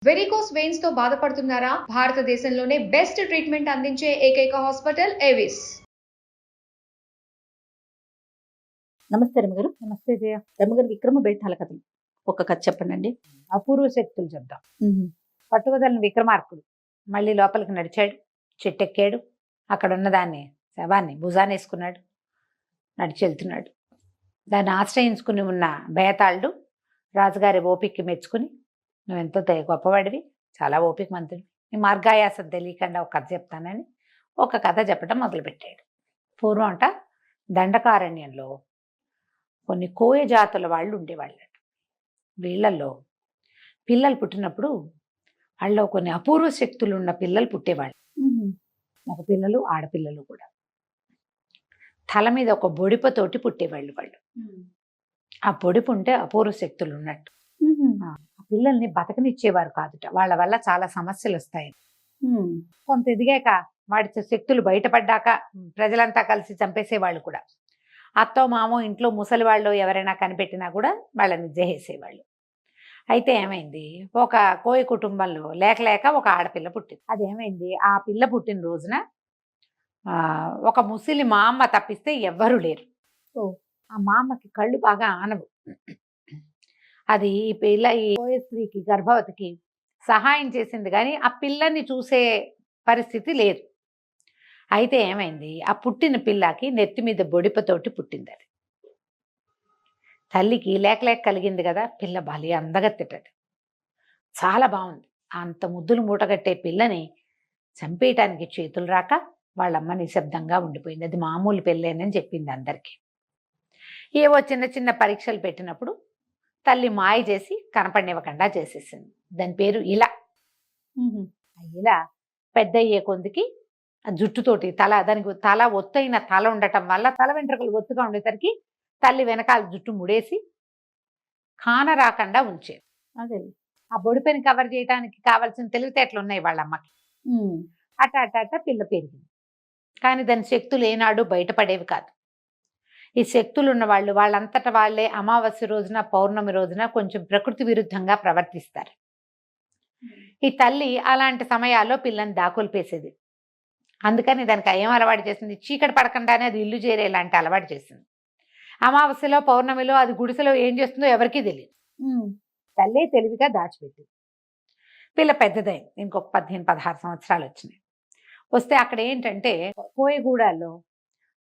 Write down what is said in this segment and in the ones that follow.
Varicose veins తో బాధపడుతున్నారా? భారతదేశంలోనే బెస్ట్ ట్రీట్మెంట్ అందించే ఏకైక హాస్పిటల్ ఏవిస్. నమస్తే రమగారు. నమస్తే జయ. రమగారు, విక్రమ బేతాళ కథలు ఒక కథ చెప్పండి. అపూర్వ శక్తులు చెప్దాం. పట్టువదలని విక్రమార్కుడు మళ్ళీ లోపలికి నడిచాడు, చెట్టెక్కాడు. అక్కడ ఉన్న దాన్ని శవాన్ని భుజానేసుకున్నాడు, నడిచి వెళ్తున్నాడు. దాన్ని ఆశ్రయించుకుని ఉన్న బేతాళుడు రాజుగారి ఓపికకి మెచ్చుకుని, నువ్వెంతో గొప్పవాడివి, చాలా ఓపిక మంతుడివి, నీ మార్గాయాసం తెలియకుండా ఒక కథ చెప్తానని ఒక కథ చెప్పడం మొదలుపెట్టాడు. పూర్వం అంట దండకారణ్యంలో కొన్ని కోయ జాతుల వాళ్ళు ఉండేవాళ్ళట. వీళ్ళల్లో పిల్లలు పుట్టినప్పుడు వాళ్ళలో కొన్ని అపూర్వ శక్తులు ఉన్న పిల్లలు పుట్టేవాళ్ళు. మగ పిల్లలు, ఆడపిల్లలు కూడా. తల మీద ఒక బొడిపతోటి పుట్టేవాళ్ళు వాళ్ళు. ఆ బొడిపు ఉంటే అపూర్వ శక్తులు ఉన్నట్టు. ఆ పిల్లల్ని బతకనిచ్చేవారు కాదుట, వాళ్ళ వల్ల చాలా సమస్యలు వస్తాయి. కొంత ఎదిగాక వాడి శక్తులు బయటపడ్డాక ప్రజలంతా కలిసి చంపేసేవాళ్ళు కూడా. అత్తో మామో ఇంట్లో ముసలి వాళ్ళు ఎవరైనా కనిపెట్టినా కూడా వాళ్ళని జేసేవాళ్ళు. అయితే ఏమైంది, ఒక కోయ కుటుంబంలో లేక ఒక ఆడపిల్ల పుట్టింది. అదేమైంది, ఆ పిల్ల పుట్టిన రోజున ఒక ముసలి మా అమ్మ తప్పిస్తే ఎవ్వరూ లేరు. ఆ మా అమ్మకి కళ్ళు బాగా ఆనవు. అది ఈ పిల్ల, ఈ కోయ స్త్రీకి, గర్భవతికి సహాయం చేసింది కానీ ఆ పిల్లని చూసే పరిస్థితి లేదు. అయితే ఏమైంది, ఆ పుట్టిన పిల్లకి నెత్తి మీద బొడిపతోటి పుట్టింది. అది తల్లికి లేక కలిగింది కదా, పిల్ల బలి అందగత్తెటది, చాలా బాగుంది. అంత ముద్దులు మూటగట్టే పిల్లని చంపేయటానికి చేతులు రాక వాళ్ళమ్మ నిశ్శబ్దంగా ఉండిపోయింది. అది మామూలు పెళ్ళేనని చెప్పింది అందరికీ. ఏవో చిన్న చిన్న పరీక్షలు పెట్టినప్పుడు తల్లి మాయ చేసి కనపడినివ్వకుండా చేసేసింది. దాని పేరు ఇలా. ఇలా పెద్ద అయ్యే కొందికి ఆ జుట్టుతోటి దానికి తల ఒత్తైన తల ఉండటం వల్ల తల వెంట్రుకలు ఒత్తుగా ఉండేసరికి తల్లి వెనకాల జుట్టు ముడేసి కాన రాకుండా ఉంచేది. అదే ఆ బొడిపెని కవర్ చేయడానికి కావాల్సిన తెలివితేటలు ఉన్నాయి వాళ్ళ అమ్మకి. అట పిల్ల పెరిగింది. కానీ దాని శక్తులు ఏనాడు బయటపడేవి కాదు. ఈ శక్తులు ఉన్న వాళ్ళు వాళ్ళంతటా వాళ్ళే అమావాస్య రోజున, పౌర్ణమి రోజున కొంచెం ప్రకృతి విరుద్ధంగా ప్రవర్తిస్తారు. ఈ తల్లి అలాంటి సమయాల్లో పిల్లని దాకొల్పేసేది. అందుకని దానికి ఏం అలవాటు చేసింది, చీకటి పడకుండానే అది ఇల్లు చేరేలాంటి అలవాటు చేసింది. అమావాస్యలో, పౌర్ణమిలో అది గుడిసెలో ఏం చేస్తుందో ఎవరికీ తెలియదు. తల్లే తెలివిగా దాచిపెట్టింది. పిల్ల పెద్దదైంది, ఇంకొక 15-16 సంవత్సరాలు వచ్చినాయి. వస్తే అక్కడ ఏంటంటే కోయగూడాల్లో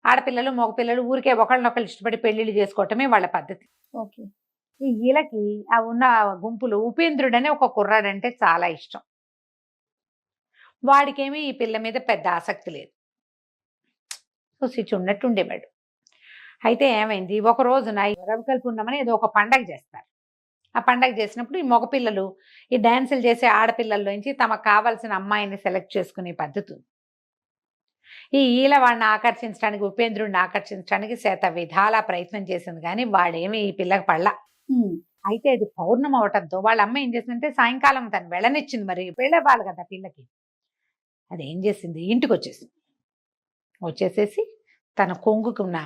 ఆడపిల్లలు, మగపిల్లలు ఊరికే ఒకళ్ళనొకళ్ళు ఇష్టపడి పెళ్లిళ్ళు చేసుకోవటమే వాళ్ళ పద్ధతి. ఓకే. ఈ ఈలకి ఆ ఉన్న గుంపులు ఉపేంద్రుడనే ఒక కుర్రాడంటే చాలా ఇష్టం. వాడికేమీ ఈ పిల్ల మీద పెద్ద ఆసక్తి లేదు. ఉన్నట్టు ఉండేవాడు. అయితే ఏమైంది, ఒక రోజున రవికల్ప పున్నమని ఏదో ఒక పండగ చేస్తారు. ఆ పండగ చేసినప్పుడు ఈ మగపిల్లలు ఈ డాన్సులు చేసే ఆడపిల్లల్లోంచి తమకు కావాల్సిన అమ్మాయిని సెలెక్ట్ చేసుకునే పద్ధతి. ఈ ఈల వాడిని ఆకర్షించడానికి, ఉపేంద్రుడిని ఆకర్షించడానికి శత విధాలా ప్రయత్నం చేసింది కానీ వాడేమి ఈ పిల్లకి పడలా. అయితే అది పౌర్ణమి అవటంతో వాళ్ళ అమ్మ ఏం చేసిందంటే సాయంకాలం తను వెళ్ళనిచ్చింది. మరి వెళ్ళవాలి కదా పిల్లకి. అది ఏం చేసింది, ఇంటికి వచ్చేసేసి తన కొంగుకున్న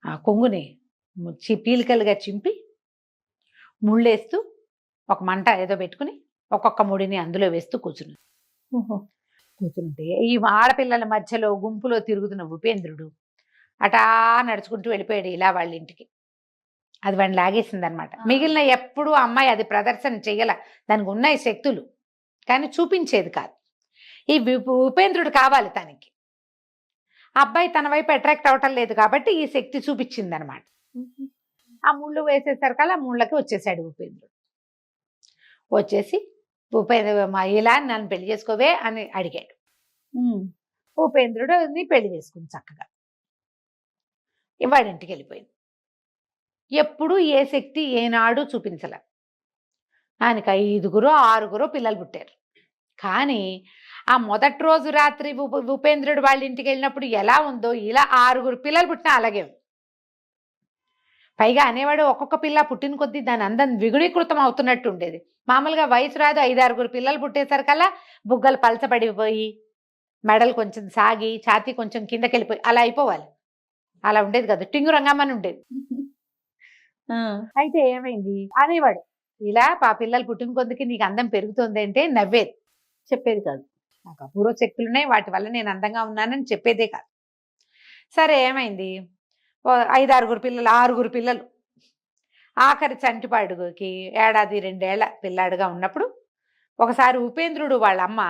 ఆ కొంగుని పీలికలుగా చింపి ముళ్ళేస్తూ ఒక మంట ఏదో పెట్టుకుని ఒక్కొక్క ముడిని అందులో వేస్తూ కూర్చుంటే ఈ ఆడపిల్లల మధ్యలో గుంపులో తిరుగుతున్న ఉపేంద్రుడు అటా నడుచుకుంటూ వెళ్ళిపోయాడు ఇలా వాళ్ళ ఇంటికి. అది వాడిని లాగేసింది అనమాట. మిగిలిన ఎప్పుడు అమ్మాయి అది ప్రదర్శన చెయ్యాల, దానికి ఉన్నాయి శక్తులు కానీ చూపించేది కాదు. ఈ ఉపేంద్రుడు కావాలి తనకి. అబ్బాయి తన వైపు అట్రాక్ట్ అవటం లేదు కాబట్టి ఈ శక్తి చూపించింది అనమాట. ఆ ముళ్ళు వేసేసరికల్లా ఆ ముళ్ళకి వచ్చేసాడు ఉపేంద్రుడు. వచ్చేసి ఇలా నన్ను పెళ్లి చేసుకోవే అని అడిగాడు. ఉపేంద్రుడు పెళ్లి చేసుకుంది చక్కగా. వాడింటికి వెళ్ళిపోయింది. ఎప్పుడు ఏ శక్తి ఏనాడు చూపించలే. ఆయనకి 5-6 పిల్లలు పుట్టారు. కానీ ఆ మొదటి రోజు రాత్రి ఉపేంద్రుడు వాళ్ళ ఇంటికి వెళ్ళినప్పుడు ఎలా ఉందో ఇలా 6 పిల్లలు పుట్టినా అలాగే ఉంది. పైగా అనేవాడు ఒక్కొక్క పిల్ల పుట్టిన కొద్దీ దాని అందం ద్విగుణీకృతం అవుతున్నట్టు ఉండేది. మామూలుగా వయసు రాదు, 5-6 పిల్లలు పుట్టేసరికల్లా బుగ్గలు పలచబడిపోయి, మెడలు కొంచెం సాగి, ఛాతీ కొంచెం కిందకెళ్ళిపోయి అలా అయిపోవాలి. అలా ఉండేది కదా, టింగు రంగమ్మని ఉండేది. అయితే ఏమైంది అనేవాడు, ఇలా పిల్లలు పుట్టిన కొద్దికి నీకు అందం పెరుగుతుంది అంటే నవ్వేది. చెప్పేది కాదు. నాకు అపూర్వ శక్తులు ఉన్నాయి, వాటి వల్ల నేను అందంగా ఉన్నానని చెప్పేదే కాదు. సరే ఏమైంది, 5-6 పిల్లలు, 6 పిల్లలు. ఆఖరి చంటిపాడుకి 1-2 ఏళ్ల పిల్లాడుగా ఉన్నప్పుడు ఒకసారి ఉపేంద్రుడు వాళ్ళ అమ్మ,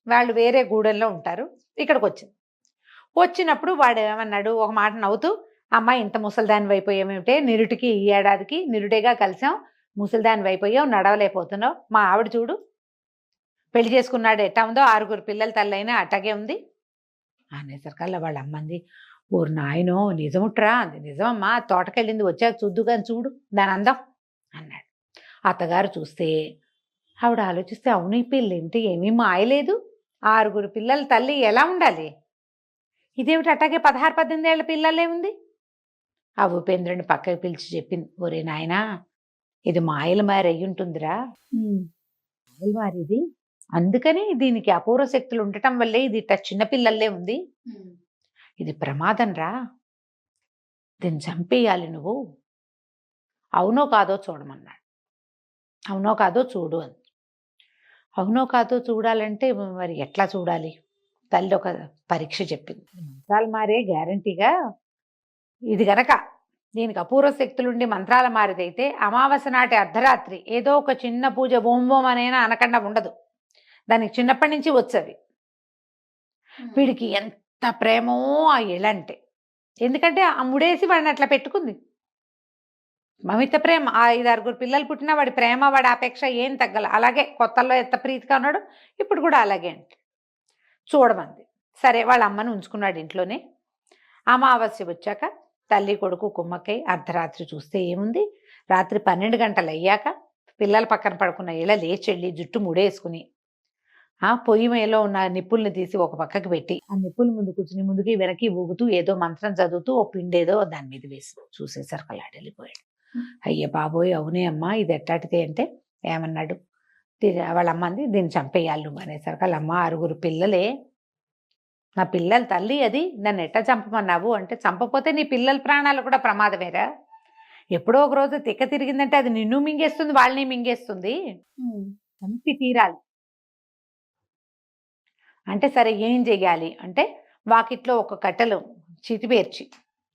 వాళ్ళు వేరే గూడెంలో ఉంటారు, ఇక్కడికి వచ్చింది. వచ్చినప్పుడు వాడు ఏమన్నాడు, ఒక మాట నవ్వుతూ, అమ్మ ఇంత ముసలిదాని అయిపోయామేమిటే, నిరుటికి ఈ ఏడాదికి నిరుడేగా కలిసాం, ముసలిదాని అయిపోయావు, నడవలేకపోతున్నావు, మా ఆవిడ చూడు పెళ్లి చేసుకున్నాడు ఎట్టా ఉందో, 6 పిల్లల తల్లైనా అట్టాగే ఉంది అనేసరికల్లా వాళ్ళ అమ్మంది, ఓరు నాయనో నిజముట్రా అంది. నిజమమ్మా, తోటకెళ్ళింది, వచ్చాక చూద్దు కానీ చూడు దాని అందం అన్నాడు. అత్తగారు చూస్తే ఆవిడ ఆలోచిస్తే, అవును ఈ పెళ్ళేంటి, ఏమీ మాయలేదు, 6 పిల్లల తల్లి ఎలా ఉండాలి, ఇదేమిటి అట్టాగే 16-18 ఏళ్ల పిల్లలే ఉంది. ఆ ఉపేంద్రుని పక్కకి పిలిచి చెప్పింది, ఒరే నాయనా ఇది మాయల మారి అయ్యి ఉంటుందిరా, మాయల మారిది, అందుకని దీనికి అపూర్వ శక్తులు ఉండటం వల్లే ఇది ఇట్ట చిన్నపిల్లల్లే ఉంది, ఇది ప్రమాదం రా, దీన్ని చంపేయాలి నువ్వు, అవునో కాదో చూడమన్నాడు. అవునో కాదో చూడు అని. అవునో కాదో చూడాలంటే మరి ఎట్లా చూడాలి, తల్లి ఒక పరీక్ష చెప్పింది. మంత్రాలు మారే గ్యారంటీగా ఇది గనక దీనికి అపూర్వ శక్తులుండి మంత్రాల మారిదైతే అమావాస్య నాటి అర్ధరాత్రి ఏదో ఒక చిన్న పూజ ఓం ఓం అనైనా అనకుండా ఉండదు, దానికి చిన్నప్పటి నుంచి వచ్చేవి. వీడికి ఎంత ప్రేమో ఆ ఇళ్ళంటే, ఎందుకంటే ఆ ముడేసి వాడిని అట్లా పెట్టుకుంది. మమిత ప్రేమ, 5-6 పిల్లలు పుట్టినా వాడి ప్రేమ, వాడి అపేక్ష ఏం తగ్గల. అలాగే కొత్తల్లో ఎంత ప్రీతిగా ఉన్నాడు, ఇప్పుడు కూడా అలాగే అంటే చూడమంది. సరే వాళ్ళ అమ్మని ఉంచుకున్నాడు ఇంట్లోనే. అమావాస్య వచ్చాక తల్లి కొడుకు కుమ్మక్కై అర్ధరాత్రి చూస్తే ఏముంది, రాత్రి 12 గంటలు అయ్యాక పిల్లల పక్కన పడుకున్న ఇలా లేచెళ్ళి జుట్టు ముడేసుకుని పొయ్యి మేలో ఉన్న నిప్పుల్ని తీసి ఒక పక్కకి పెట్టి ఆ నిప్పుల ముందు కూర్చుని ముందుకి వెనక్కి ఊగుతూ ఏదో మంత్రం చదువుతూ ఓ పిండేదో దాని మీద వేసి చూసేసరికి అలా వెళ్ళిపోయాడు. అయ్య బాబోయ్ అవునే అమ్మా ఇది ఎట్టాటిదే అంటే ఏమన్నాడు, వాళ్ళ అమ్మంది దీన్ని చంపేయాలి నువ్వు అనేసరికి వాళ్ళ అమ్మ 6 పిల్లలే, నా పిల్లల తల్లి అది, నన్ను ఎట్టా చంపమన్నావు అంటే, చంపపోతే నీ పిల్లల ప్రాణాలు కూడా ప్రమాదమేరా, ఎప్పుడో ఒక రోజు తిక్క తిరిగిందంటే అది నిన్ను మింగేస్తుంది, వాళ్ళని మింగేస్తుంది, చంపి తీరాలి అంటే. సరే ఏం చెయ్యాలి అంటే, వాకిట్లో ఒక కట్టెలు చితిపేర్చి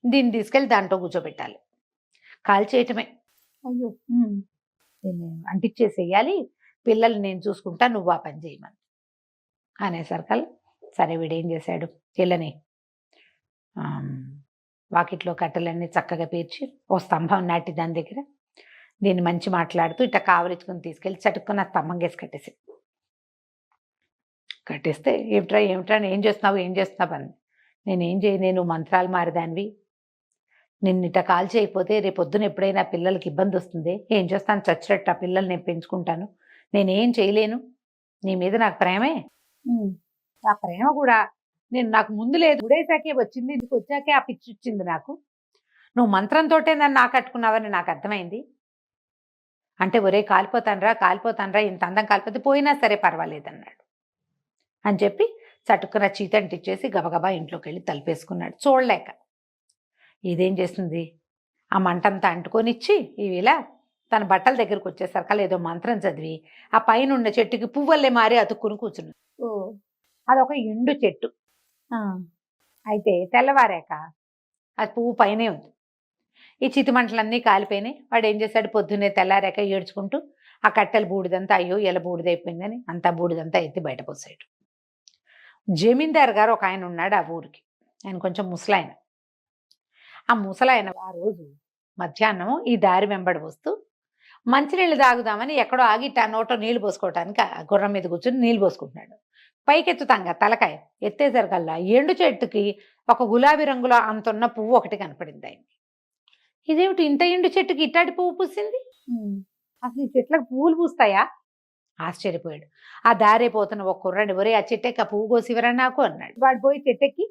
దీన్ని తీసుకెళ్ళి దాంట్లో కూర్చోబెట్టాలి, కాల్ చేయటమే. అయ్యో. దీన్ని అంటించేసేయాలి, పిల్లలు నేను చూసుకుంటా, నువ్వు ఆ పని చేయమని అనేసరికల్ సరే వీడేం చేశాడు, పిల్లని వాకిట్లో కట్టెలన్నీ చక్కగా పేర్చి ఓ స్తంభం నాటి దాని దగ్గర దీన్ని మంచి మాట్లాడుతూ ఇట్లా కావలించుకుని తీసుకెళ్ళి చటుక్కున్న స్తంభం కేసి కట్టేస్తే ఏమిట్రా ఏమిట్రా ఏం చేస్తున్నావు అని, నేనేం చేయ, నేను మంత్రాలు మారిదానివి, నిన్ను ఇట్లా కాల్ చేయకపోతే రేపొద్దున ఎప్పుడైనా పిల్లలకి ఇబ్బంది వస్తుంది, ఏం చేస్తాను చచ్చినట్టు ఆ పిల్లలు నేను పెంచుకుంటాను, నేనేం చేయలేను, నీ మీద నాకు ప్రేమే, ఆ ప్రేమ కూడా నేను నాకు ముందు లేదు, ఉడేసాకే వచ్చింది, నీకు వచ్చాకే ఆ పిచ్చి వచ్చింది నాకు, నువ్వు మంత్రంతోటే నన్ను నాకట్టుకున్నావని నాకు అర్థమైంది అంటే, ఒరే కాలిపోతానరా ఇంత అందం కాలిపోతే పోయినా సరే పర్వాలేదన్నాడు అని చెప్పి చటుక్కున చీతంటిచ్చేసి గబగబా ఇంట్లోకి వెళ్ళి తలుపేసుకున్నాడు. చూడలేక ఇదేం చేస్తుంది, ఆ మంటంతా అంటుకొనిచ్చి ఇలా తన బట్టల దగ్గరకు వచ్చేసరికి ఏదో మంత్రం చదివి ఆ పైన ఉన్న చెట్టుకి పువ్వులే మారి అతుక్కుని కూర్చున్నాడు. అదొక ఎండు చెట్టు. అయితే తెల్లవారాక అది పువ్వు పైనే ఉంది, ఈ చితిమంటలన్నీ కాలిపోయినాయి. వాడు ఏం చేశాడు, పొద్దున్నే తెల్లారాక ఏడ్చుకుంటూ ఆ కట్టెల బూడిదంతా అయ్యో ఎలా బూడిదైపోయిందని అంతా బూడిదంతా ఎత్తి బయట పోసాడు. జమీందార్ గారు ఒక ఆయన ఉన్నాడు ఆ ఊరికి, ఆయన కొంచెం ముసలాయన. ఆ ముసలాయన ఆ రోజు మధ్యాహ్నం ఈ దారి వెంబడి వస్తూ మంచినీళ్ళు తాగుదామని ఎక్కడో ఆగి నోటో నీళ్లు పోసుకోవటానికి ఆ గుర్రం మీద కూర్చొని నీళ్లు పోసుకుంటున్నాడు. పైకెత్తుతాంగా తలకాయ ఎత్తేసరికల్లా ఎండు చెట్టుకి ఒక గులాబీ రంగులో అంతున్న పువ్వు ఒకటి కనపడింది ఆయనకి. ఇదేమిటి ఇంత ఎండు చెట్టుకి ఇట్టాటి పువ్వు పూసింది, అసలు ఈ చెట్లకు పువ్వులు పూస్తాయా ఆశ్చర్యపోయాడు. ఆ దారే పోతున్న ఒక కుర్రాడు, ఒరే ఆ చెట్టెక్కి ఆ పువ్వు కోసివరా నాకు అన్నాడు. వాడు పోయి చెట్టెక్కి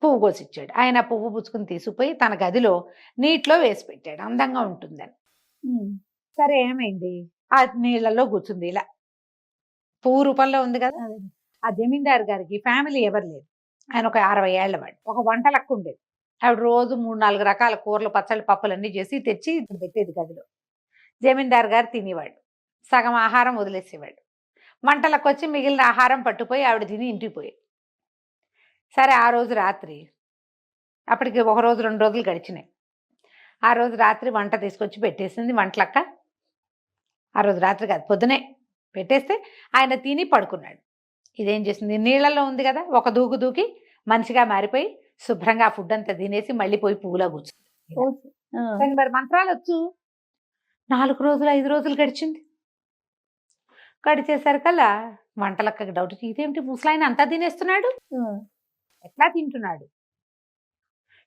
పువ్వు కోసిచ్చాడు. ఆయన పువ్వు పుచ్చుకుని తీసుకుపోయి తన గదిలో నీటిలో వేసి పెట్టాడు, అందంగా ఉంటుందని. సరే ఏమైంది, ఆ నీళ్ళలో కూర్చుంది ఇలా, పువ్వు రూపంలో ఉంది కదా. ఆ జమీందారు గారికి ఫ్యామిలీ ఎవరు లేదు, ఆయన ఒక 60 ఏళ్ల వాడు. ఒక వంట లెక్క ఉండేది, ఆవిడ రోజు 3-4 రకాల కూరలు పచ్చళ్ళు పప్పులన్నీ చేసి తెచ్చి పెట్టేది గదిలో. జమీందార్ గారు తినేవాడు, సగం ఆహారం వదిలేసేవాడు. వంటలకు వచ్చి మిగిలిన ఆహారం పట్టుపోయి ఆవిడ తిని ఇంటికి పోయి. సరే ఆ రోజు రాత్రి, అప్పటికి 1 రోజు 2 రోజులు గడిచినాయి. ఆ రోజు రాత్రి వంట తీసుకొచ్చి పెట్టేసింది వంటలక్క. ఆ రోజు రాత్రి కాదు, పొద్దునే పెట్టేస్తే ఆయన తిని పడుకున్నాడు. ఇదేం చేసింది, నీళ్ళల్లో ఉంది కదా, ఒక దూకు దూకి మనిషిగా మారిపోయి శుభ్రంగా ఆ ఫుడ్ అంతా తినేసి మళ్ళీ పోయి పువ్వులా కూర్చుంది. కానీ మరి మంత్రాలు వచ్చు. 4 రోజులు 5 రోజులు గడిచింది. గడిచేసరికల్లా వంటలక్కకి డౌట్, ఇదేమిటి ముసలాయన అంతా తినేస్తున్నాడు, ఎట్లా తింటున్నాడు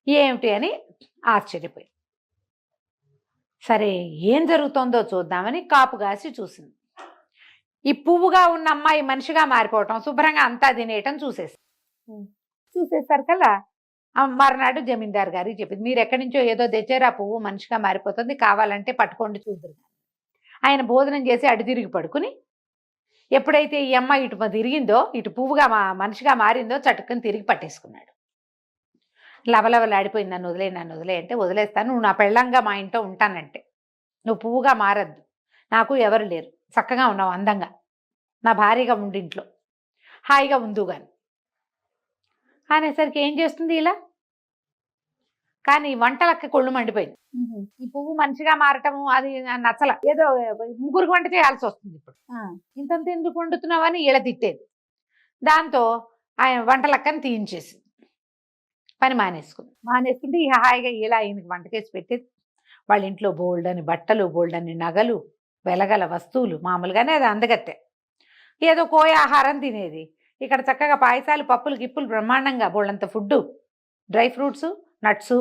ఏమిటి అని ఆశ్చర్యపోయి, సరే ఏం జరుగుతోందో చూద్దామని కాపు కాసి చూసింది. ఈ పువ్వుగా ఉన్న అమ్మాయి మనిషిగా మారిపోవటం, శుభ్రంగా అంతా తినేయటం చూసేసరికల్లా మర్నాడు జమీందార్ గారికి చెప్పింది, మీరు ఎక్కడి నుంచో ఏదో తెచ్చారు, ఆ పువ్వు మనిషిగా మారిపోతుంది, కావాలంటే పట్టుకోండి చూద్దరు. ఆయన భోజనం చేసి అటు తిరిగి పడుకుని, ఎప్పుడైతే ఈ అమ్మాయి ఇటు తిరిగిందో, ఇటు పువ్వుగా మనిషిగా మారిందో చటుక్కుని తిరిగి పట్టేసుకున్నాడు. లవలవలాడిపోయింది, నన్ను వదిలే అంటే, వదిలేస్తాను, నువ్వు నా పెళ్ళంగా మా ఇంట్లో ఉంటానంటే, నువ్వు పువ్వుగా మారద్దు, నాకు ఎవరు లేరు, చక్కగా ఉన్నావు అందంగా, నా భార్యగా ఉండి ఇంట్లో హాయిగా ఉందు గాని అనేసరికి ఏం చేస్తుంది ఇలా. కానీ వంటలకి కొళ్ళు మండిపోయింది. ఈ పువ్వు మనిషిగా మారటము అది నచ్చల, ఏదో ముగ్గురికి వంట చేయాల్సి వస్తుంది ఇప్పుడు, ఇంతంత ఎందుకు వండుతున్నావని ఇలా తిట్టేది. దాంతో ఆయన వంటలక్కని తీయించేసింది, పని మానేసుకుంటే ఇక హాయిగా ఇలా ఆయనకి వంటకేసి పెట్టేది. వాళ్ళ ఇంట్లో బోల్డని బట్టలు, బోల్డని నగలు, వెలగల వస్తువులు, మామూలుగానే అది అందగత్తే, ఏదో కోయ ఆహారం తినేది. ఇక్కడ చక్కగా పాయసాలు, పప్పులు, గిప్పులు బ్రహ్మాండంగా బోల్డంత ఫుడ్డు, డ్రై ఫ్రూట్స్, నట్స్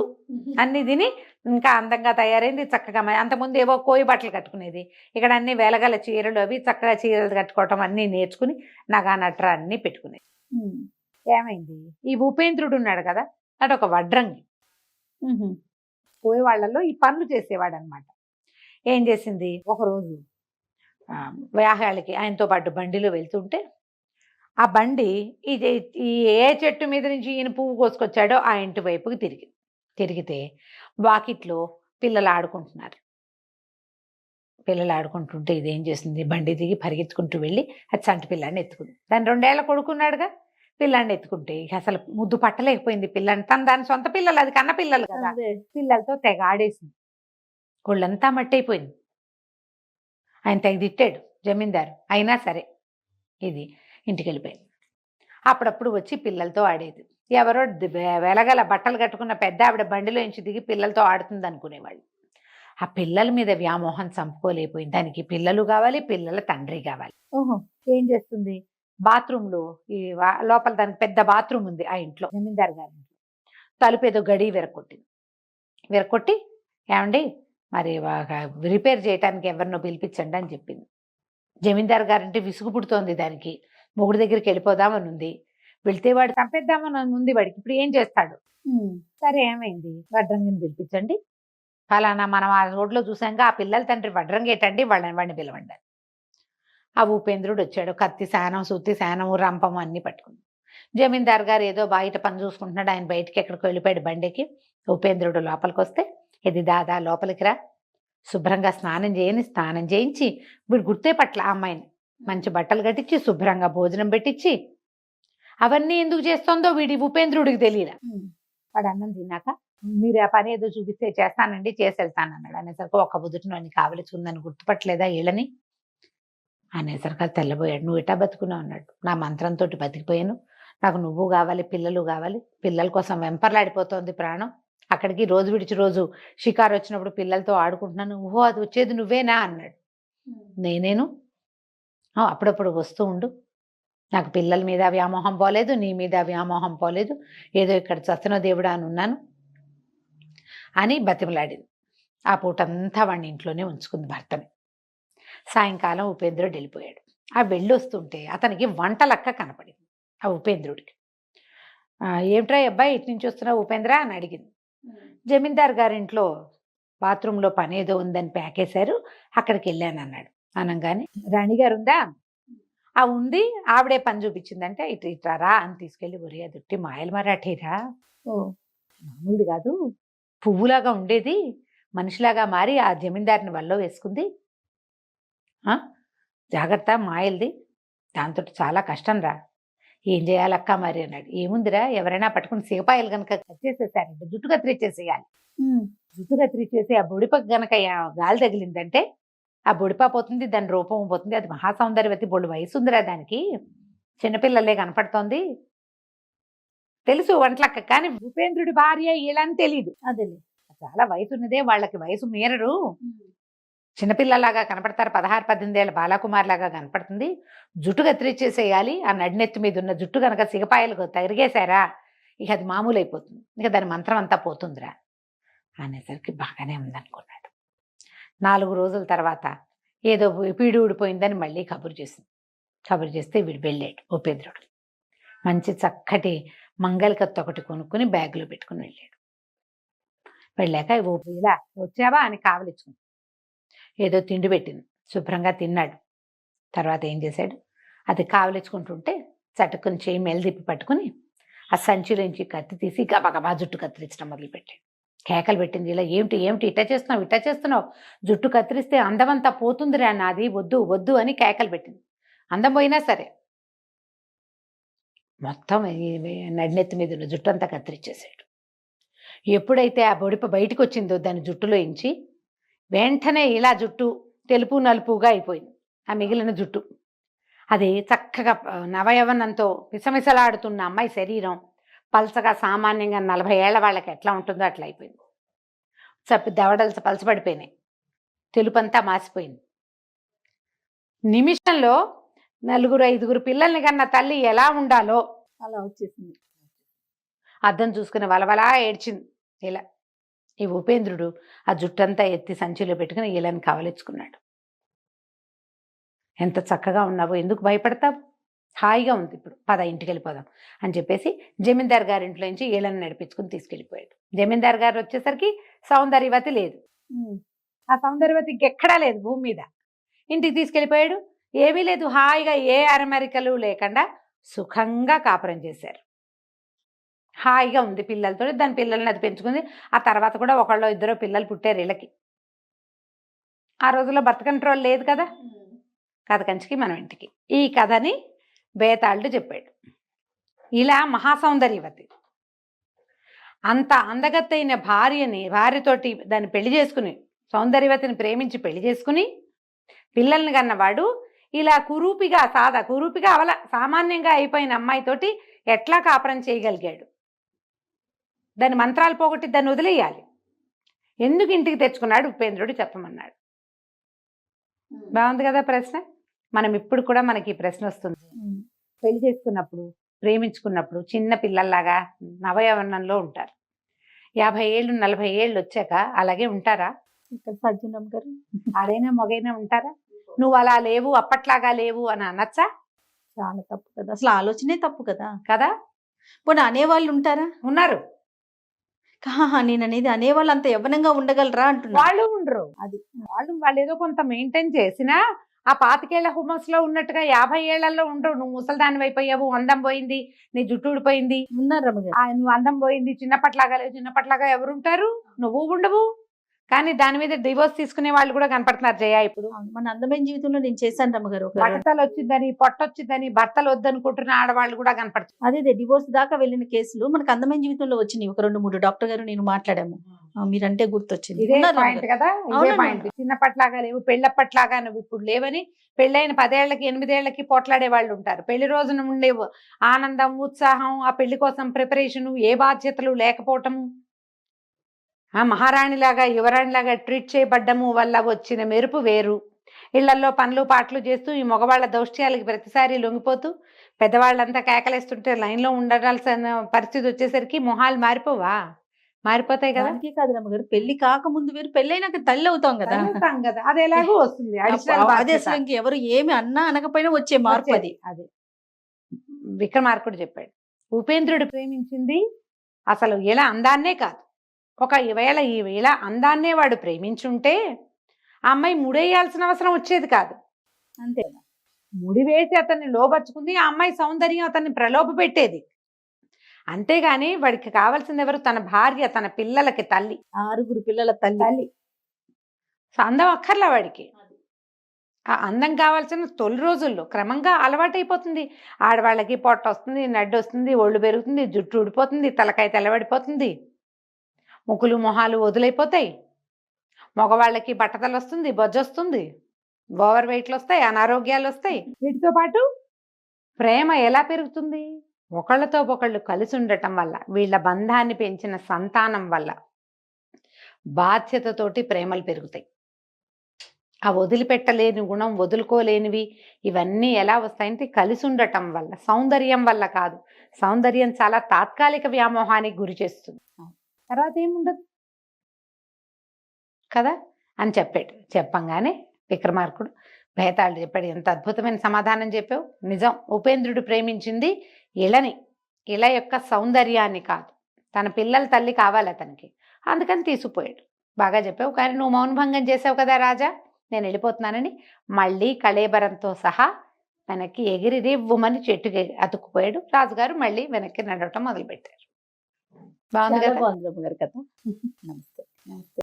అన్నీ తిని ఇంకా అందంగా తయారైంది. చక్కగా అంతకుముందు ఏవో కోయి బట్టలు కట్టుకునేది, ఇక్కడ అన్ని వెలగల చీరలు, అవి చక్కగా చీరలు కట్టుకోవటం అన్నీ నేర్చుకుని నగా నట్ర అన్నీ పెట్టుకునేది. ఏమైంది, ఈ ఉపేంద్రుడు ఉన్నాడు కదా, అటు ఒక వడ్రంగి, కోయి వాళ్ళల్లో ఈ పనులు చేసేవాడు అనమాట. ఏం చేసింది, ఒకరోజు వ్యాహాలకి ఆయనతో పాటు బండిలో వెళ్తుంటే, ఆ బండి ఈ ఏ చెట్టు మీద నుంచి ఈయన పువ్వు కోసుకొచ్చాడో ఆ ఇంటి వైపుకి తిరిగితే వాకిట్లో పిల్లలు ఆడుకుంటున్నారు. పిల్లలు ఆడుకుంటుంటే ఇదేం చేసింది, బండి దిగి పరిగెత్తుకుంటూ వెళ్ళి అది చంటి పిల్లాన్ని ఎత్తుకుంది. దాని 2 ఏళ్ల కొడుకున్నాడుగా, పిల్లాన్ని ఎత్తుకుంటే ఇక అసలు ముద్దు పట్టలేకపోయింది. పిల్లని దాని సొంత పిల్లలు, అది కన్న పిల్లలు కదా, పిల్లలతో తెగ ఆడేసింది, ఒళ్ళంతా మట్టయిపోయింది. ఆయన తెగ తిట్టాడు జమీందారు, అయినా సరే ఇది ఇంటికి వెళ్ళిపోయింది. అప్పుడప్పుడు వచ్చి పిల్లలతో ఆడేది. ఎవరో వెలగల బట్టలు కట్టుకున్న పెద్ద ఆవిడ బండిలో నుంచి దిగి పిల్లలతో ఆడుతుంది అనుకునేవాళ్ళు. ఆ పిల్లల మీద వ్యామోహం చంపుకోలేకపోయింది. దానికి పిల్లలు కావాలి, పిల్లల తండ్రి కావాలి. ఏం చేస్తుంది, బాత్రూంలో ఈ లోపల దానికి పెద్ద బాత్రూమ్ ఉంది ఆ ఇంట్లో, జమీందార్ గారి ఇంట్లో. తలుపు ఏదో గడి విరకొట్టి ఏమండి మరి రిపేర్ చేయడానికి ఎవరినో పిలిపించండి అని చెప్పింది. జమీందార్ గారంటే విసుగు పుడుతోంది దానికి, మొగుడు దగ్గరికి వెళ్ళిపోదామని ఉంది, వెళ్తే వాడు చంపేద్దామని ఉంది వాడికి, ఇప్పుడు ఏం చేస్తాడు. సరే ఏమైంది, వడ్రంగిని పిలిపించండి, ఫలానా మనం ఆ రోడ్లో చూసాక ఆ పిల్లల తండ్రి వడ్రంగి ఏంటండి, వాడిని పిలవండి. ఆ ఉపేంద్రుడు వచ్చాడు, కత్తి శానం, సుత్తి శానము, రంపము అన్ని పట్టుకుని. జమీందార్ గారు ఏదో బయట పని చూసుకుంటున్నాడు, ఆయన బయటికి ఎక్కడికి వెళ్ళిపోయాడు బండికి. ఉపేంద్రుడు లోపలికి వస్తే, ఇది దాదా లోపలికి రా, శుభ్రంగా స్నానం చేయించి, వీడు గుర్తే పట్ల ఆ అమ్మాయిని మంచి బట్టలు కట్టించి శుభ్రంగా భోజనం పెట్టించి, అవన్నీ ఎందుకు చేస్తోందో వీడి ఉపేంద్రుడికి తెలియదు. వాడు అన్నం తిన్నాక, మీరు ఆ పని ఏదో చూపిస్తే చేస్తానండి, చేసి వెళ్తానన్నాడు. అనేసరికి ఒక బుద్ధుటిని అన్ని కావలిచుందని గుర్తుపట్టలేదా వీళ్ళని అనేసరికి అది తెల్లబోయాడు. నువ్వు ఎటా బతుకున్నావు అన్నాడు. నా మంత్రంతో బతికిపోయాను, నాకు నువ్వు కావాలి, పిల్లలు కావాలి, పిల్లల కోసం వెంపర్లాడిపోతోంది ప్రాణం, అక్కడికి రోజు విడిచి రోజు షికారు వచ్చినప్పుడు పిల్లలతో ఆడుకుంటున్నాను, ఓహో అది వచ్చేది నువ్వేనా అన్నాడు. నేనేను, అప్పుడప్పుడు వస్తూ ఉండు, నాకు పిల్లల మీద వ్యామోహం పోలేదు, నీ మీద వ్యామోహం పోలేదు, ఏదో ఇక్కడ చస్తున్న దేవుడా అని ఉన్నాను అని బతిమలాడింది. ఆ పూటంతా వాడిని ఇంట్లోనే ఉంచుకుంది భర్తని. సాయంకాలం ఉపేంద్రుడు వెళ్ళిపోయాడు. ఆ వెళ్ళొస్తుంటే అతనికి వంటలక్క కనపడింది ఆ ఉపేంద్రుడికి. ఏమిట్రా అబ్బాయి ఇటు నుంచి వస్తున్నావు ఉపేంద్ర అని అడిగింది. జమీందార్ గారింట్లో బాత్రూంలో పని ఏదో ఉందని ప్యాకేశారు, అక్కడికి వెళ్ళాను అన్నాడు. అనగానే రాణిగారు ఉందా, ఆ ఉంది, ఆవిడే పని చూపించిందంటే ఇట్రారా అని తీసుకెళ్ళి, ఒరే అదుట్టి మాయలు మరాఠీరా, మామూలుది కాదు, పువ్వులాగా ఉండేది మనిషిలాగా మారి ఆ జమీందారిని వల్ల వేసుకుంది, జాగ్రత్త మాయల్ది, దాంతో చాలా కష్టం రా, ఏం చేయాలక్క మరి అన్నాడు. ఏముందిరా, ఎవరైనా పట్టుకుని సిగపాయలు కనుక కత్తిసేసారంటే జుట్టు కత్తిరించేసేయాలి. జుట్టు కత్తిరించేసి ఆ బొడిపకు గనక గాలి తగిలిందంటే ఆ బొడిపా పోతుంది, దాని రూపం పోతుంది. అది మహాసౌందర్యవతి, బొడు వయసు ఉందిరా దానికి, చిన్నపిల్లలే కనపడుతోంది. తెలుసు వంటలక్క, కానీ ఉపేంద్రుడి భార్య ఇలా అని తెలీదు. అదే చాలా వయసు ఉన్నదే, వాళ్ళకి వయసు మీరరు, చిన్నపిల్లలాగా కనపడతారు. 16-18 ఏళ్ళ బాలకుమార్ లాగా కనపడుతుంది. జుట్టు కత్తిరించేసేయాలి. ఆ నడినెత్తి మీద ఉన్న జుట్టు కనుక సిగపాయలు తిరిగేశారా ఇక అది మామూలు అయిపోతుంది, ఇక దాని మంత్రం అంతా పోతుందిరా అనేసరికి బాగానే ఉందనుకున్నాడు. 4 రోజుల తర్వాత ఏదో పీడి ఊడిపోయిందని మళ్ళీ కబురు చేసింది. కబురు చేస్తే వీడు వెళ్ళాడు ఉపేంద్రుడు. మంచి చక్కటి మంగళకత్తి ఒకటి కొనుక్కుని బ్యాగులో పెట్టుకుని వెళ్ళాడు. వెళ్ళాక ఇలా వచ్చావా అని కావలిచ్చుకుంది. ఏదో తిండి పెట్టింది, శుభ్రంగా తిన్నాడు. తర్వాత ఏం చేశాడు, అది కావలిచ్చుకుంటుంటే చటుకుని చేయి మెలిదిప్పి పట్టుకుని ఆ సంచిలోంచి కత్తి తీసి గబగబా జుట్టు కత్తిరించడం మొదలుపెట్టాడు. కేకలు పెట్టింది, ఇలా ఏమిటి ఏమిటి ఇట్ట చేస్తున్నావు, జుట్టు కత్తిరిస్తే అందమంతా పోతుందిరా నాది, వద్దు వద్దు అని కేకలు పెట్టింది. అందం పోయినా సరే మొత్తం నడినెత్తి మీద ఉన్న జుట్టు అంతా కత్తిరించేసాడు. ఎప్పుడైతే ఆ బొడిప బయటకు వచ్చిందో దాని జుట్టులో ఇంచి వెంటనే ఇలా జుట్టు తెలుపు నలుపుగా అయిపోయింది. ఆ మిగిలిన జుట్టు అది చక్కగా నవయవనంతో మిసమిసలాడుతున్న అమ్మాయి శరీరం పల్చగా సామాన్యంగా 40 ఏళ్ల వాళ్ళకి ఎట్లా ఉంటుందో అట్లా అయిపోయింది. దవడలు పలచబడిపోయినాయి, తెలుపంతా మాసిపోయింది. నిమిషంలో 4-5 పిల్లల్ని కన్నా తల్లి ఎలా ఉండాలో అలా వచ్చేసింది. అద్దం చూసుకుని వలవలా ఏడ్చింది ఇలా. ఈ ఉపేంద్రుడు ఆ జుట్టంతా ఎత్తి సంచిలో పెట్టుకుని ఈలని కావలించుకున్నాడు. ఎంత చక్కగా ఉన్నావో, ఎందుకు భయపడతావు, హాయిగా ఉంది, ఇప్పుడు పద ఇంటికి వెళ్ళిపోదాం అని చెప్పేసి జమీందార్ గారింట్లో నుంచి ఈలను నడిపించుకుని తీసుకెళ్ళిపోయాడు. జమీందార్ గారు వచ్చేసరికి సౌందర్యవతి లేదు. ఆ సౌందర్యవతి ఇంకెక్కడా లేదు భూమి మీద. ఇంటికి తీసుకెళ్ళిపోయాడు. ఏమీ లేదు, హాయిగా ఏ అరమరికలు లేకుండా సుఖంగా కాపురం చేశారు. హాయిగా ఉంది పిల్లలతో. దాని పిల్లల్ని అది పెంచుకుంది. ఆ తర్వాత కూడా 1-2 పిల్లలు పుట్టారు వీళ్ళకి. ఆ రోజుల్లో బర్త్ కంట్రోల్ లేదు కదా. కథ కంచికి మనం ఇంటికి. ఈ కథని బేతాళుడు చెప్పాడు. ఇలా మహాసౌందర్యవతి అంత అందగత్తైన భార్యతోటి దాన్ని పెళ్లి చేసుకుని, సౌందర్యవతిని ప్రేమించి పెళ్లి చేసుకుని పిల్లల్ని కన్నవాడు ఇలా కురూపిగా సామాన్యంగా అయిపోయిన అమ్మాయితోటి ఎట్లా కాపురం చేయగలిగాడు? దాని మంత్రాలు పోగొట్టి దాన్ని వదిలేయాలి. ఎందుకు ఇంటికి తెచ్చుకున్నాడు ఉపేంద్రుడు చెప్పమన్నాడు. బాగుంది కదా ప్రశ్న. మనం ఇప్పుడు కూడా మనకి ఈ ప్రశ్న వస్తుంది. పెళ్లి చేసుకున్నప్పుడు, ప్రేమించుకున్నప్పుడు చిన్న పిల్లల్లాగా నవయవనంలో ఉంటారు. 50 ఏళ్ళు 40 ఏళ్ళు వచ్చాక అలాగే ఉంటారా? ఇక్కడ సజ్జనం గారు ఆడైనా మొగైనా ఉంటారా? నువ్వు అలా లేవు, అప్పట్లాగా లేవు అని అనొచ్చా? చాలా తప్పు కదా, అసలు ఆలోచనే తప్పు కదా. కదా, పోనీ అనేవాళ్ళు ఉంటారా? ఉన్నారు. నేను అనేది అనేవాళ్ళు అంత యవ్వనంగా ఉండగలరా అంటున్నా. వాళ్ళు ఉండరు. అది వాళ్ళు ఏదో కొంత మెయింటైన్ చేసినా ఆ 25 ఏళ్ల హుమస్ లో ఉన్నట్టుగా 50 ఏళ్లలో ఉండరు. నువ్వు ముసలిదాని అయిపోయావు, అందం పోయింది, నీ జుట్టు ఊడిపోయింది, ఉన్నారు నువ్వు అందం పోయింది, చిన్నప్పట్లాగా లేవు, చిన్నప్పట్లాగా ఎవరుంటారు? నువ్వు ఉండవు. కానీ దాని మీద డివోర్స్ తీసుకునే వాళ్ళు కూడా కనపడుతున్నారు జయ. ఇప్పుడు మన అందమైన జీవితంలో నేను చేశాను రమ్మగారు. బట్టలు వచ్చిందని, పొట్టొచ్చిందని భర్తలు వద్దనుకుంటున్న ఆడవాళ్ళు కూడా కనపడుతుంది. అదే డివోర్స్ దాకా వెళ్ళిన కేసులు మనకు అందమైన జీవితంలో వచ్చినాయి. ఒక 2-3 డాక్టర్ గారు నేను మాట్లాడాము. మీరంటే గుర్తొచ్చింది. ఇదే పాయింట్ కదా, ఇదే పాయింట్. చిన్నప్పట్లాగా లేవు, పెళ్ళప్పట్లాగా నువ్వు ఇప్పుడు లేవని పెళ్ళైన 10 ఏళ్లకి 8 ఏళ్లకి పోట్లాడే వాళ్ళు ఉంటారు. పెళ్లి రోజున ఉండే ఆనందం, ఉత్సాహం, ఆ పెళ్లి కోసం ప్రిపరేషన్, ఏ బాధ్యతలు లేకపోవటము, మహారాణిలాగా యువరాణిలాగా ట్రీట్ చేయబడ్డము వల్ల వచ్చిన మెరుపు వేరు. ఇళ్లల్లో పనులు పాటలు చేస్తూ ఈ మగవాళ్ళ దౌష్ట్యాలకి ప్రతిసారి లొంగిపోతూ పెద్దవాళ్ళంతా కేకలేస్తుంటే లైన్లో ఉండాల్సిన పరిస్థితి వచ్చేసరికి మొహాలు మారిపోతాయి కదా. అందుకే కాదు రమ్మగారు, పెళ్లి కాకముందు వేరు, పెళ్ళైనాక తల్లి అవుతాం కదా. అది ఎలాగో వస్తుంది. అదే అసలు ఇంకెవరు ఏమి అన్నా అనకపోయినా వచ్చే మార్పు అది. అదే విక్రమార్కుడు చెప్పాడు. ఉపేంద్రుడు ప్రేమించింది అసలు ఇలా అందాన్నే కాదు. ఒకవేళ ఈవేళ అందాన్నే వాడు ప్రేమించుంటే ఆ అమ్మాయి ముడేయాల్సిన అవసరం వచ్చేది కాదు. అంతే, ముడివేసి అతన్ని లోబర్చుకుంది. ఆ అమ్మాయి సౌందర్యం అతన్ని ప్రలోభ పెట్టేది. అంతేగాని వాడికి కావాల్సింది ఎవరు? తన భార్య, తన పిల్లలకి తల్లి, 6 పిల్లల తల్లి. అందం అక్కర్లా వాడికి. ఆ అందం కావాల్సిన తొలి రోజుల్లో క్రమంగా అలవాటైపోతుంది. ఆడవాళ్ళకి పొట్ట వస్తుంది, నడ్డి వస్తుంది, ఒళ్ళు పెరుగుతుంది, జుట్టు ఊడిపోతుంది, తలకాయ తెల్లబడిపోతుంది, ముక్కులు మొహాలు వదులైపోతాయి. మగవాళ్ళకి బట్టతల వస్తుంది, బొజ్జొస్తుంది, ఓవర్ వెయిట్లు వస్తాయి, అనారోగ్యాలు వస్తాయి. వీటితో పాటు ప్రేమ ఎలా పెరుగుతుంది? ఒకళ్ళతో ఒకళ్ళు కలిసి ఉండటం వల్ల, వీళ్ళ బంధాన్ని పెంచిన సంతానం వల్ల బాధ్యతతోటి ప్రేమలు పెరుగుతాయి. ఆ వదిలిపెట్టలేని గుణం, వదులుకోలేనివి ఇవన్నీ ఎలా వస్తాయంటే కలిసి ఉండటం వల్ల, సౌందర్యం వల్ల కాదు. సౌందర్యం చాలా తాత్కాలిక వ్యామోహానికి గురి చేస్తుంది, తర్వాత ఏముండదు కదా అని చెప్పాడు. చెప్పంగానే విక్రమార్కుడు భేతాళుడు చెప్పాడు, ఎంత అద్భుతమైన సమాధానం చెప్పావు. నిజం, ఉపేంద్రుడు ప్రేమించింది ఇళని, ఇళ యొక్క సౌందర్యాన్ని కాదు, తన పిల్లల తల్లి కావాలి అతనికి, అందుకని తీసుకుపోయాడు. బాగా చెప్పావు, కానీ నువ్వు మౌనభంగం చేసావు కదా రాజా, నేను వెళ్ళిపోతున్నానని మళ్ళీ కళేబరంతో సహా వెనక్కి ఎగిరి రివ్వుమని చెట్టుకి అతుక్కుపోయాడు. రాజుగారు మళ్ళీ వెనక్కి నడవటం మొదలుపెట్టారు. బాగుంది చాలా కదా? బాగుంది రమ్మ గారి కథ. నమస్తే. నమస్తే.